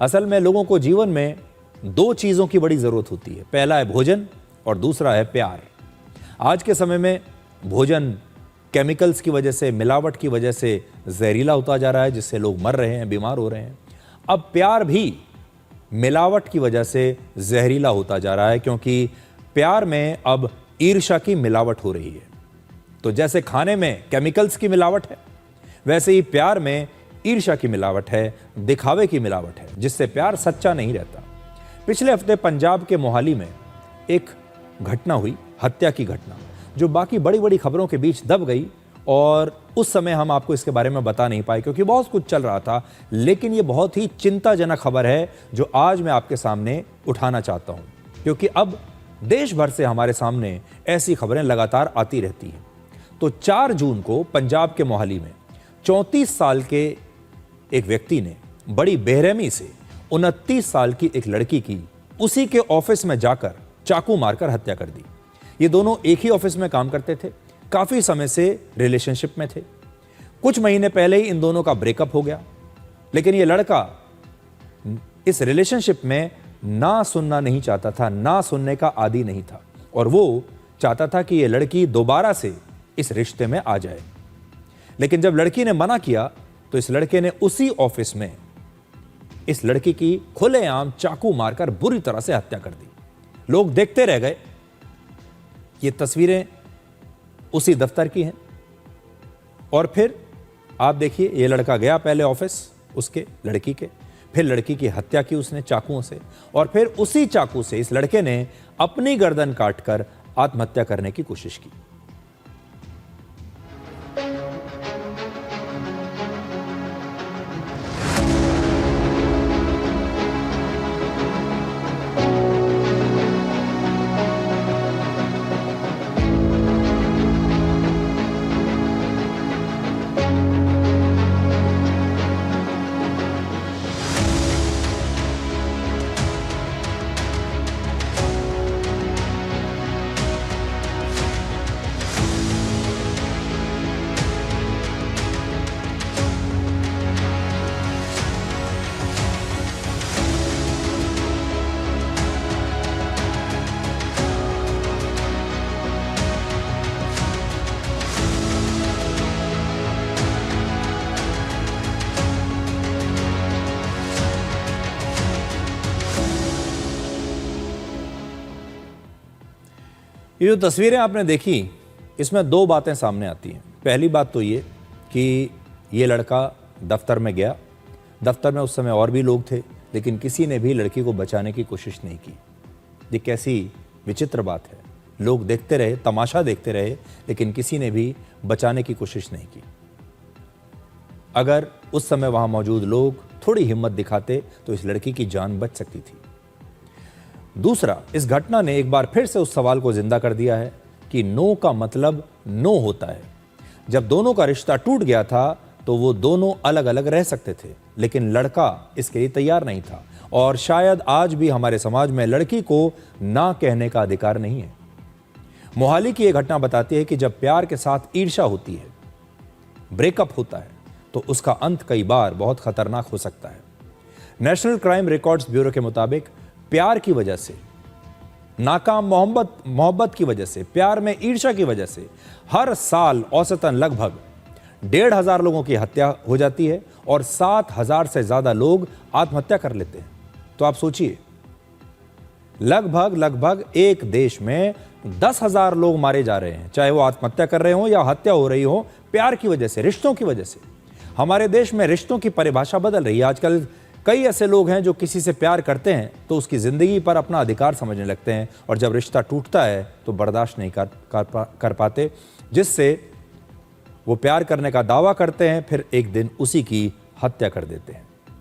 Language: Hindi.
असल में लोगों को जीवन में दो चीज़ों की बड़ी ज़रूरत होती है, पहला है भोजन और दूसरा है प्यार। आज के समय में भोजन केमिकल्स की वजह से, मिलावट की वजह से जहरीला होता जा रहा है, जिससे लोग मर रहे हैं, बीमार हो रहे हैं। अब प्यार भी मिलावट की वजह से जहरीला होता जा रहा है, क्योंकि प्यार में अब ईर्ष्या की मिलावट हो रही है। तो जैसे खाने में केमिकल्स की मिलावट है, वैसे ही प्यार में ईर्ष्या की मिलावट है, दिखावे की मिलावट है, जिससे प्यार सच्चा नहीं रहता। पिछले हफ्ते पंजाब के मोहाली में एक घटना हुई, हत्या की घटना, जो बाकी बड़ी बड़ी खबरों के बीच दब गई, और उस समय हम आपको इसके बारे में बता नहीं पाए क्योंकि बहुत कुछ चल रहा था। लेकिन ये बहुत ही चिंताजनक खबर है जो आज मैं आपके सामने उठाना चाहता हूं, क्योंकि अब देश भर से हमारे सामने ऐसी खबरें लगातार आती रहती हैं। तो 4 जून को पंजाब के मोहाली में 34 साल के एक व्यक्ति ने बड़ी बेरहमी से 29 साल की एक लड़की की उसी के ऑफिस में जाकर चाकू मारकर हत्या कर दी। ये दोनों एक ही ऑफिस में काम करते थे, काफी समय से रिलेशनशिप में थे। कुछ महीने पहले ही इन दोनों का ब्रेकअप हो गया, लेकिन ये लड़का इस रिलेशनशिप में ना सुनना नहीं चाहता था, ना सुनने का आदी नहीं था, और वो चाहता था कि ये लड़की दोबारा से इस रिश्ते में आ जाए। लेकिन जब लड़की ने मना किया तो इस लड़के ने उसी ऑफिस में इस लड़की की खुलेआम चाकू मारकर बुरी तरह से हत्या कर दी। लोग देखते रह गए। ये तस्वीरें उसी दफ्तर की हैं। और फिर आप देखिए, ये लड़का गया पहले ऑफिस उसके लड़की के, फिर लड़की की हत्या की उसने चाकुओं से, और फिर उसी चाकू से इस लड़के ने अपनी गर्दन काटकर आत्महत्या करने की कोशिश की। ये जो तस्वीरें आपने देखी, इसमें दो बातें सामने आती हैं। पहली बात तो ये कि ये लड़का दफ्तर में गया, दफ्तर में उस समय और भी लोग थे, लेकिन किसी ने भी लड़की को बचाने की कोशिश नहीं की। ये कैसी विचित्र बात है। लोग देखते रहे, तमाशा देखते रहे, लेकिन किसी ने भी बचाने की कोशिश नहीं की। अगर उस समय वहां मौजूद लोग थोड़ी हिम्मत दिखाते तो इस लड़की की जान बच सकती थी। दूसरा, इस घटना ने एक बार फिर से उस सवाल को जिंदा कर दिया है कि नो का मतलब नो होता है। जब दोनों का रिश्ता टूट गया था तो वो दोनों अलग अलग रह सकते थे, लेकिन लड़का इसके लिए तैयार नहीं था, और शायद आज भी हमारे समाज में लड़की को ना कहने का अधिकार नहीं है। मोहाली की यह घटना बताती है कि जब प्यार के साथ ईर्ष्या होती है, ब्रेकअप होता है, तो उसका अंत कई बार बहुत खतरनाक हो सकता है। नेशनल क्राइम रिकॉर्ड्स ब्यूरो के मुताबिक प्यार की वजह से, नाकाम मोहब्बत की वजह से, प्यार में ईर्ष्या की वजह से हर साल औसतन लगभग 1,500 लोगों की हत्या हो जाती है और 7,000 से ज्यादा लोग आत्महत्या कर लेते हैं। तो आप सोचिए, लगभग एक देश में 10,000 लोग मारे जा रहे हैं, चाहे वो आत्महत्या कर रहे हो या हत्या हो रही हो, प्यार की वजह से, रिश्तों की वजह से। हमारे देश में रिश्तों की परिभाषा बदल रही है। आजकल कई ऐसे लोग हैं जो किसी से प्यार करते हैं तो उसकी जिंदगी पर अपना अधिकार समझने लगते हैं, और जब रिश्ता टूटता है तो बर्दाश्त नहीं कर पाते, जिससे वो प्यार करने का दावा करते हैं, फिर एक दिन उसी की हत्या कर देते हैं।